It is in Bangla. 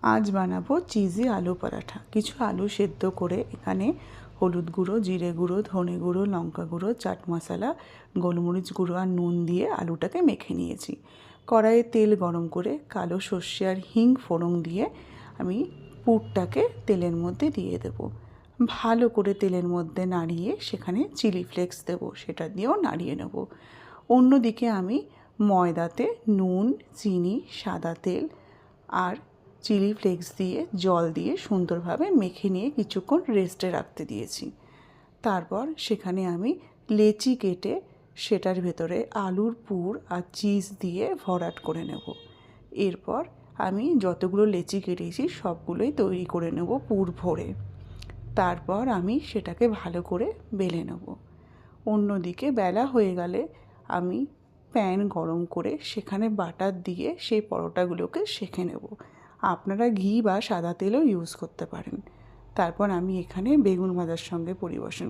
আজ বানাবো চিজি আলু পরাঠা। কিছু আলু সেদ্ধ করে এখানে হলুদ গুঁড়ো, জিরে গুঁড়ো, ধনে গুঁড়ো, লঙ্কা গুঁড়ো, চাট মশলা, গোলমরিচ গুঁড়ো আর নুন দিয়ে আলুটাকে মেখে নিয়েছি। কড়াইয়ে তেল গরম করে কালো সর্ষে আর হিং ফোড়ন দিয়ে আমি পুরটাকে তেলের মধ্যে দিয়ে দেবো। ভালো করে তেলের মধ্যে নাড়িয়ে সেখানে চিলি ফ্লেক্স দেবো, সেটা দিয়েও নাড়িয়ে নেব। অন্যদিকে আমি ময়দাতে নুন, চিনি, সাদা তেল আর চিলি ফ্লেক্স দিয়ে জল দিয়ে সুন্দরভাবে মেখে নিয়ে কিছুক্ষণ রেস্টে রাখতে দিয়েছি। তারপর সেখানে আমি লেচি কেটে সেটার ভেতরে আলুর পুর আর চিজ দিয়ে ভরাট করে নেব। এরপর আমি যতগুলো লেচি কেটেছি সবগুলোই তৈরি করে নেব পুর ভরে। তারপর আমি সেটাকে ভালো করে বেলে নেব। অন্যদিকে বেলা হয়ে গেলে আমি প্যান গরম করে সেখানে বাটার দিয়ে সেই পরোটাগুলোকে সেঁকে নেব। আপনারা ঘি বা সাদা তেলও ইউজ করতে পারেন। তারপর আমি এখানে বেগুন ভাজার সঙ্গে পরিবেশন